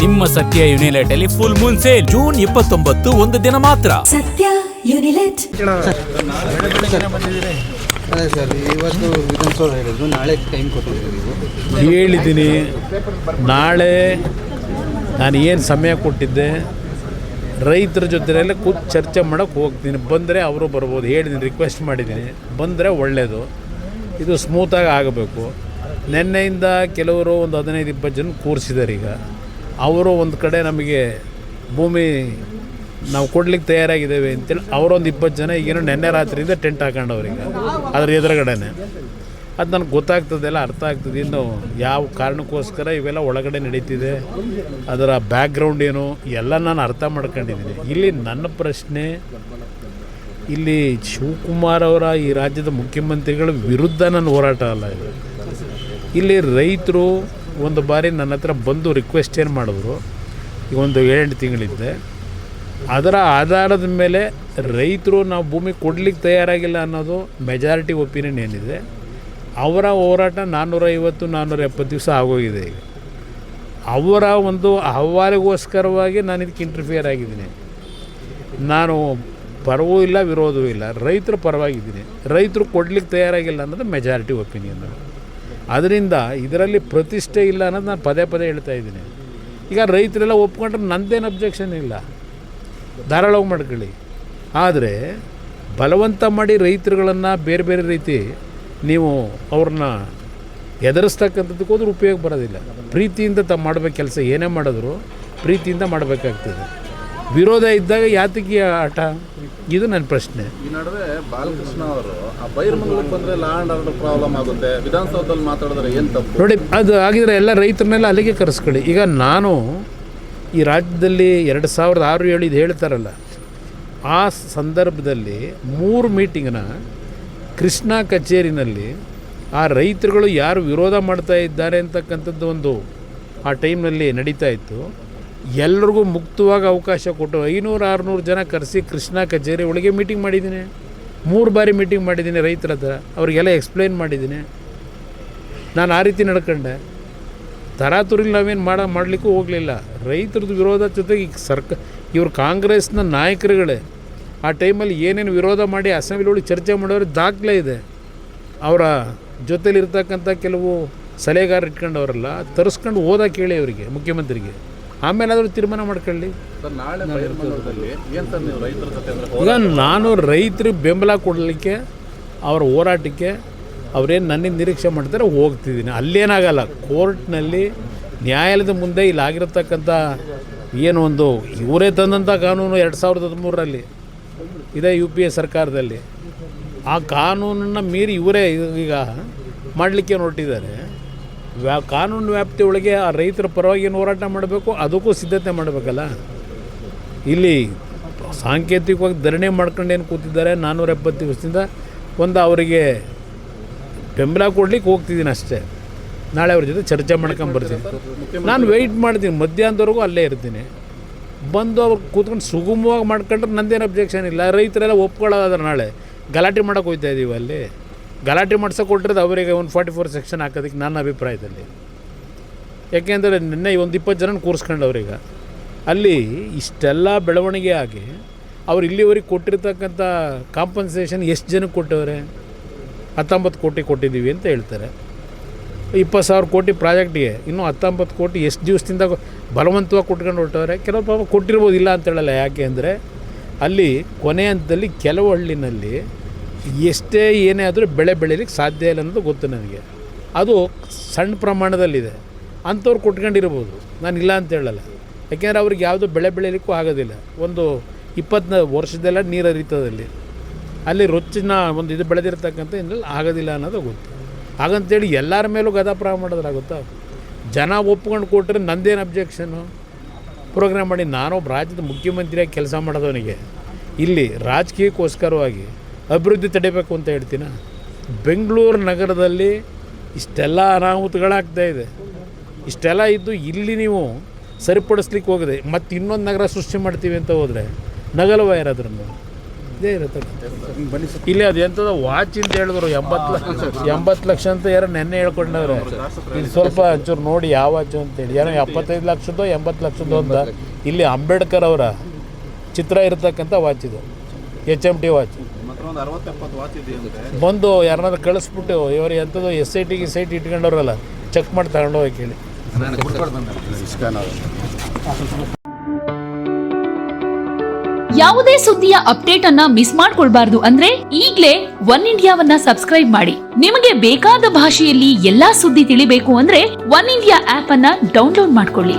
ನಿಮ್ಮ ಸತ್ಯ ಯುನಿಲೆಟ್ full Moon sale June 29 ಒಂದು ದಿನ ಮಾತ್ರ. ಸತ್ಯ ಯುನಿಲೆಟ್ ಅದೇ ಸರ್, ಇವತ್ತು ವಿಧಾನಸೌಧ ಹೇಳಿದ್ರು, ನಾಳೆ ಟೈಮ್ ಕೊಟ್ಟಿದ್ದೀವಿ. ಹೇಳಿದ್ದೀನಿ. ನಾಳೆ ನಾನು ಏನು ಸಮಯ ಕೊಟ್ಟಿದ್ದೆ, ರೈತರ ಜೊತೆಯಲ್ಲೇ ಕೂತು ಚರ್ಚೆ ಮಾಡೋಕ್ಕೆ ಹೋಗ್ತೀನಿ. ಬಂದರೆ ಅವರು ಬರ್ಬೋದು. ಹೇಳಿದ್ದೀನಿ, ರಿಕ್ವೆಸ್ಟ್ ಮಾಡಿದ್ದೀನಿ. ಬಂದರೆ ಒಳ್ಳೆಯದು. ಇದು ಸ್ಮೂತಾಗಿ ಆಗಬೇಕು. ನಿನ್ನೆಯಿಂದ ಕೆಲವರು ಒಂದು 15-20 ಜನ ಕೂರಿಸಿದ್ದಾರೆ. ಈಗ ಅವರು ಒಂದು ಕಡೆ ನಮಗೆ ಭೂಮಿ ನಾವು ಕೊಡ್ಲಿಕ್ಕೆ ತಯಾರಾಗಿದ್ದೇವೆ ಅಂತೇಳಿ ಅವರೊಂದು 20 ಜನ ಈಗೇನೋ ನೆನ್ನೆ ರಾತ್ರಿಯಿಂದ ಟೆಂಟ್ ಹಾಕೊಂಡವ್ರಿಗೆ ಅದ್ರ ಎದುರುಗಡೆನೆ. ಅದು ನನಗೆ ಗೊತ್ತಾಗ್ತದೆಲ್ಲ, ಅರ್ಥ ಆಗ್ತದೆ. ಇನ್ನು ಯಾವ ಕಾರಣಕ್ಕೋಸ್ಕರ ಇವೆಲ್ಲ ಒಳಗಡೆ ನಡೀತಿದೆ, ಅದರ ಬ್ಯಾಕ್ಗ್ರೌಂಡ್ ಏನು ಎಲ್ಲ ನಾನು ಅರ್ಥ ಮಾಡ್ಕೊಂಡಿದ್ದೀನಿ. ಇಲ್ಲಿ ನನ್ನ ಪ್ರಶ್ನೆ, ಇಲ್ಲಿ ಶಿವಕುಮಾರ್ ಅವರ ಈ ರಾಜ್ಯದ ಮುಖ್ಯಮಂತ್ರಿಗಳ ವಿರುದ್ಧ ನನ್ನ ಹೋರಾಟ ಅಲ್ಲ ಇದು. ಇಲ್ಲಿ ರೈತರು ಒಂದು ಬಾರಿ ನನ್ನ ಹತ್ರ ಬಂದು ರಿಕ್ವೆಸ್ಟ್ ಏನು ಮಾಡಿದ್ರು, ಈಗ ಒಂದು 7 ತಿಂಗಳಿದ್ದೆ. ಅದರ ಆಧಾರದ ಮೇಲೆ ರೈತರು ನಾವು ಭೂಮಿ ಕೊಡಲಿಕ್ಕೆ ತಯಾರಾಗಿಲ್ಲ ಅನ್ನೋದು ಮೆಜಾರಿಟಿ ಒಪಿನಿಯನ್ ಏನಿದೆ. ಅವರ ಹೋರಾಟ 450-470 ದಿವಸ ಆಗೋಗಿದೆ. ಈಗ ಅವರ ಒಂದು ಅಹವಾಲಿಗೋಸ್ಕರವಾಗಿ ನಾನು ಇದಕ್ಕೆ ಇಂಟರ್ಫಿಯರ್ ಆಗಿದ್ದೀನಿ. ನಾನು ಪರವೂ ಇಲ್ಲ, ವಿರೋಧವೂ ಇಲ್ಲ, ರೈತರ ಪರವಾಗಿದ್ದೀನಿ. ರೈತರು ಕೊಡಲಿಕ್ಕೆ ತಯಾರಾಗಿಲ್ಲ ಅನ್ನೋದು ಮೆಜಾರಿಟಿ ಒಪಿನಿಯನ್. ಅದರಿಂದ ಇದರಲ್ಲಿ ಪ್ರತಿಷ್ಠೆ ಇಲ್ಲ ಅನ್ನೋದು ನಾನು ಪದೇ ಪದೇ ಹೇಳ್ತಾ ಇದ್ದೀನಿ. ಈಗ ರೈತರೆಲ್ಲ ಒಪ್ಕೊಂಡ್ರೆ ನಂದೇನು ಅಬ್ಜೆಕ್ಷನ್ ಇಲ್ಲ, ಧಾರಾಳವಾಗಿ ಮಾಡ್ಕೊಳ್ಳಿ. ಆದರೆ ಬಲವಂತ ಮಾಡಿ ರೈತರುಗಳನ್ನು ಬೇರೆ ಬೇರೆ ರೀತಿ ನೀವು ಅವ್ರನ್ನ ಎದುರಿಸ್ತಕ್ಕಂಥದ್ದಕ್ಕೆ ಹೋದ್ರೆ ಉಪಯೋಗ ಬರೋದಿಲ್ಲ. ಪ್ರೀತಿಯಿಂದ ಮಾಡಬೇಕು ಕೆಲಸ, ಏನೇ ಮಾಡಿದ್ರು ಪ್ರೀತಿಯಿಂದ ಮಾಡಬೇಕಾಗ್ತದೆ. ವಿರೋಧ ಇದ್ದಾಗ ಯಾತಕ್ಕೆ ಆಟ, ಇದು ನನ್ನ ಪ್ರಶ್ನೆ. ಈ ನಡುವೆ ಬಾಲಕೃಷ್ಣ ಅವರು ಆ ಬೈರ್ಮಂಗಲಕ್ಕೆ ಬಂದರೆ ಲಾ ಆ್ಯಂಡ್ ಆರ್ಡರ್ ಪ್ರಾಬ್ಲಮ್ ಆಗುತ್ತೆ, ವಿಧಾನಸೌಧದಲ್ಲಿ ಮಾತಾಡಿದ್ರೆ ಏನು ತಪ್ಪು? ನೋಡಿ, ಅದು ಆಗಿದ್ರೆ ಎಲ್ಲ ರೈತರನ್ನೆಲ್ಲ ಅಲ್ಲಿಗೆ ಕರೆಸ್ಕೊಳ್ಳಿ. ಈಗ ನಾನು ಈ ರಾಜ್ಯದಲ್ಲಿ 2006-7 ಇದು ಹೇಳ್ತಾರಲ್ಲ, ಆ ಸಂದರ್ಭದಲ್ಲಿ 3 ಮೀಟಿಂಗ್ನ ಕೃಷ್ಣ ಕಚೇರಿನಲ್ಲಿ ಆ ರೈತರುಗಳು ಯಾರು ವಿರೋಧ ಮಾಡ್ತಾ ಇದ್ದಾರೆ ಅಂತಕ್ಕಂಥದ್ದು ಒಂದು ಆ ಟೈಮ್ನಲ್ಲಿ ನಡೀತಾ ಇತ್ತು. ಎಲ್ರಿಗೂ ಮುಕ್ತವಾಗಿ ಅವಕಾಶ ಕೊಟ್ಟು 500-600 ಜನ ಕರೆಸಿ ಕೃಷ್ಣ ಕಚೇರಿ ಒಳಗೆ ಮೀಟಿಂಗ್ ಮಾಡಿದ್ದೀನಿ. 3 ಬಾರಿ ಮೀಟಿಂಗ್ ಮಾಡಿದ್ದೀನಿ ರೈತರ ಹತ್ರ. ಅವರಿಗೆಲ್ಲ ಎಕ್ಸ್ಪ್ಲೈನ್ ಮಾಡಿದ್ದೀನಿ. ನಾನು ಆ ರೀತಿ ನಡ್ಕೊಂಡೆ. ತರಾತುರಿಲಿ ನಾವೇನು ಮಾಡಲಿಕ್ಕೂ ಹೋಗಲಿಲ್ಲ. ರೈತರದ್ದು ವಿರೋಧ ಜೊತೆಗೆ ಈಗ ಇವರು ಕಾಂಗ್ರೆಸ್ನ ನಾಯಕರುಗಳೇ ಆ ಟೈಮಲ್ಲಿ ಏನೇನು ವಿರೋಧ ಮಾಡಿ ಅಸೆಂಬ್ಲಿ ಒಳಗೆ ಚರ್ಚೆ ಮಾಡೋರು ದಾಖಲೆ ಇದೆ. ಅವರ ಜೊತೆಲಿರ್ತಕ್ಕಂಥ ಕೆಲವು ಸಲಹೆಗಾರ ಇಟ್ಕೊಂಡವರೆಲ್ಲ ತರಿಸ್ಕೊಂಡು ಓದಕ್ಕೆ ಹೇಳಿ ಅವರಿಗೆ, ಮುಖ್ಯಮಂತ್ರಿಗೆ. ಆಮೇಲೆ ಆದರೂ ತೀರ್ಮಾನ ಮಾಡ್ಕೊಳ್ಳಿ. ನಾಳೆ ಬೈರ್ಮಂಗಲದಲ್ಲಿ ಏನು ಸರ್ ನೀವು ರೈತರ ಜೊತೆ? ಈಗ ನಾನು ರೈತರಿಗೆ ಬೆಂಬಲ ಕೊಡಲಿಕ್ಕೆ, ಅವರ ಹೋರಾಟಕ್ಕೆ ಅವರೇನು ನನ್ನಿಂದ ನಿರೀಕ್ಷೆ ಮಾಡ್ತಾರೆ ಹೋಗ್ತಿದ್ದೀನಿ. ಅಲ್ಲೇನಾಗಲ್ಲ. ಕೋರ್ಟ್ನಲ್ಲಿ ನ್ಯಾಯಾಲಯದ ಮುಂದೆ ಇಲ್ಲಾಗಿರತಕ್ಕಂಥ ಏನು ಒಂದು ಇವರೇ ತಂದಂಥ ಕಾನೂನು 2013ರಲ್ಲಿ ಇದೇ UPA ಸರ್ಕಾರದಲ್ಲಿ, ಆ ಕಾನೂನನ್ನು ಮೀರಿ ಇವರೇ ಈಗ ಮಾಡಲಿಕ್ಕೆ ಹೊರಟಿದ್ದಾರೆ. ಕಾನೂನು ವ್ಯಾಪ್ತಿ ಒಳಗೆ ಆ ರೈತರ ಪರವಾಗಿ ಏನು ಹೋರಾಟ ಮಾಡಬೇಕು, ಅದಕ್ಕೂ ಸಿದ್ಧತೆ ಮಾಡಬೇಕಲ್ಲ. ಇಲ್ಲಿ ಸಾಂಕೇತಿಕವಾಗಿ ಧರಣಿ ಮಾಡ್ಕೊಂಡು ಏನು ಕೂತಿದ್ದಾರೆ 470 ದಿವಸದಿಂದ, ಒಂದು ಅವರಿಗೆ ಬೆಂಬಲ ಕೊಡ್ಲಿಕ್ಕೆ ಹೋಗ್ತಿದ್ದೀನಿ ಅಷ್ಟೇ. ನಾಳೆ ಅವ್ರ ಜೊತೆ ಚರ್ಚೆ ಮಾಡ್ಕೊಂಡು ಬರ್ತೀನಿ. ನಾನು ವೆಯ್ಟ್ ಮಾಡ್ತೀನಿ, ಮಧ್ಯಾಹ್ನದವರೆಗೂ ಅಲ್ಲೇ ಇರ್ತೀನಿ. ಬಂದು ಅವ್ರು ಕೂತ್ಕೊಂಡು ಸುಗಮವಾಗಿ ಮಾಡ್ಕೊಂಡ್ರೆ ನಂದೇನು ಅಬ್ಜೆಕ್ಷನ್ ಇಲ್ಲ. ರೈತರೆಲ್ಲ ಒಪ್ಕೊಳ್ಳೋದಾದ್ರೆ ನಾಳೆ ಗಲಾಟೆ ಮಾಡೋಕೆ ಹೋಗ್ತಾ ಇದ್ದೀವಿ. ಅಲ್ಲಿ ಗಲಾಟೆ ಮಾಡ್ಸೋಕೆ ಕೊಟ್ಟಿರೋದು ಅವರಿಗೆ 144 ಸೆಕ್ಷನ್ ಹಾಕೋದಕ್ಕೆ ನನ್ನ ಅಭಿಪ್ರಾಯದಲ್ಲಿ. ಯಾಕೆಂದರೆ ನಿನ್ನೆ ಒಂದು 20 ಜನ ಕೂರಿಸ್ಕೊಂಡವ್ರೀಗ. ಅಲ್ಲಿ ಇಷ್ಟೆಲ್ಲ ಬೆಳವಣಿಗೆ ಆಗಿ ಅವ್ರು ಇಲ್ಲಿವರೆಗೆ ಕೊಟ್ಟಿರ್ತಕ್ಕಂಥ ಕಾಂಪನ್ಸೇಷನ್ ಎಷ್ಟು ಜನಕ್ಕೆ ಕೊಟ್ಟವ್ರೆ? 19 ಕೋಟಿ ಕೊಟ್ಟಿದ್ದೀವಿ ಅಂತ ಹೇಳ್ತಾರೆ. 20,000 ಕೋಟಿ ಪ್ರಾಜೆಕ್ಟಿಗೆ ಇನ್ನೂ 19 ಕೋಟಿ ಎಷ್ಟು ದಿವಸದಿಂದ ಬಲವಂತವಾಗಿ ಕೊಟ್ಕೊಂಡು ಹೊರಟವ್ರೆ. ಕೆಲವು ಪಾಪ ಕೊಟ್ಟಿರ್ಬೋದು, ಇಲ್ಲ ಅಂತ ಹೇಳಲ್ಲ. ಯಾಕೆ ಅಂದರೆ ಅಲ್ಲಿ ಕೊನೆ ಹಂತದಲ್ಲಿ ಕೆಲವು ಹಳ್ಳಿನಲ್ಲಿ ಎಷ್ಟೇ ಏನೇ ಆದರೂ ಬೆಳೆ ಬೆಳೀಲಿಕ್ಕೆ ಸಾಧ್ಯ ಇಲ್ಲ ಅನ್ನೋದು ಗೊತ್ತು ನನಗೆ. ಅದು ಸಣ್ಣ ಪ್ರಮಾಣದಲ್ಲಿದೆ. ಅಂಥವ್ರು ಕೊಟ್ಕೊಂಡಿರ್ಬೋದು, ನಾನು ಇಲ್ಲ ಅಂತ ಹೇಳಲ್ಲ. ಯಾಕೆಂದರೆ ಅವ್ರಿಗೆ ಯಾವುದೂ ಬೆಳೆ ಬೆಳೀಲಿಕ್ಕೂ ಆಗೋದಿಲ್ಲ. ಒಂದು 20 ವರ್ಷದೆಲ್ಲ ನೀರು ಹರಿತದಲ್ಲಿ ಅಲ್ಲಿ ರೊಚ್ಚಿನ ಒಂದು ಇದು ಬೆಳೆದಿರ್ತಕ್ಕಂಥ ಇನ್ನೆಲ್ಲ ಆಗೋದಿಲ್ಲ ಅನ್ನೋದು ಗೊತ್ತು. ಹಾಗಂತೇಳಿ ಎಲ್ಲರ ಮೇಲೂ ಗದಾಪ್ರಾವ ಮಾಡೋದ್ರಾಗುತ್ತಾ? ಜನ ಒಪ್ಕೊಂಡು ಕೊಟ್ಟರೆ ನಂದೇನು ಅಬ್ಜೆಕ್ಷನು? ಪ್ರೋಗ್ರಾಮ್ ಮಾಡಿ ನಾನೊಬ್ಬ ರಾಜ್ಯದ ಮುಖ್ಯಮಂತ್ರಿಯಾಗಿ ಕೆಲಸ ಮಾಡೋದವನಿಗೆ ಇಲ್ಲಿ ರಾಜಕೀಯಕ್ಕೋಸ್ಕರವಾಗಿ ಅಭಿವೃದ್ಧಿ ತಡಿಬೇಕು ಅಂತ ಹೇಳ್ತೀನ? ಬೆಂಗಳೂರು ನಗರದಲ್ಲಿ ಇಷ್ಟೆಲ್ಲ ಅನಾಹುತಗಳಾಗ್ತಾಯಿದೆ. ಇಷ್ಟೆಲ್ಲ ಇದ್ದು ಇಲ್ಲಿ ನೀವು ಸರಿಪಡಿಸ್ಲಿಕ್ಕೆ ಹೋಗಿದೆ. ಮತ್ತು ಇನ್ನೊಂದು ನಗರ ಸೃಷ್ಟಿ ಮಾಡ್ತೀವಿ ಅಂತ ಹೋದರೆ ನಗಲ್ವ ಯಾರಾದ್ರೂ? ಇದೇ ಇರತಕ್ಕಂಥ ಇಲ್ಲಿ ಅದು ಎಂಥದ್ದು ವಾಚ್ ಅಂತ ಹೇಳಿದ್ರು 80 ಲಕ್ಷ ಅಂತ ಯಾರೋ ನೆನ್ನೆ ಹೇಳ್ಕೊಂಡವ್ರೆ. ಇಲ್ಲಿ ಸ್ವಲ್ಪ ಒಂಚೂರು ನೋಡಿ ಯಾವ ವಾಚು ಅಂತೇಳಿ ಏನೋ 75 ಲಕ್ಷದೋ 80 ಲಕ್ಷದೋ ಅಂತ. ಇಲ್ಲಿ ಅಂಬೇಡ್ಕರ್ ಅವರ ಚಿತ್ರ ಇರತಕ್ಕಂಥ ವಾಚ್ ಇದು, HMT ವಾಚ್. ಬಂದು ಯಾರನ್ನಾದ್ರು ಕಳಿಸ್ಬಿಟ್ಟು ಇವರು ಎಂಥದ್ದು SIT ಇಟ್ಕೊಂಡವ್ರಲ್ಲ, ಚೆಕ್ ಮಾಡಿ ತಗೊಂಡು ಹೋಗಿ ಕೇಳಿ. ಯಾವುದೇ ಸುದ್ದಿಯ ಅಪ್ಡೇಟ್ ಅನ್ನ ಮಿಸ್ ಮಾಡ್ಕೊಳ್ಬಾರ್ದು ಅಂದ್ರೆ ಈಗ್ಲೇ ಒನ್ ಇಂಡಿಯಾವನ್ನ ಸಬ್ಸ್ಕ್ರೈಬ್ ಮಾಡಿ. ನಿಮಗೆ ಬೇಕಾದ ಭಾಷೆಯಲ್ಲಿ ಎಲ್ಲಾ ಸುದ್ದಿ ತಿಳಿಬೇಕು ಅಂದ್ರೆ ಒನ್ ಇಂಡಿಯಾ ಆಪ್ ಅನ್ನ ಡೌನ್ಲೋಡ್ ಮಾಡ್ಕೊಳ್ಳಿ.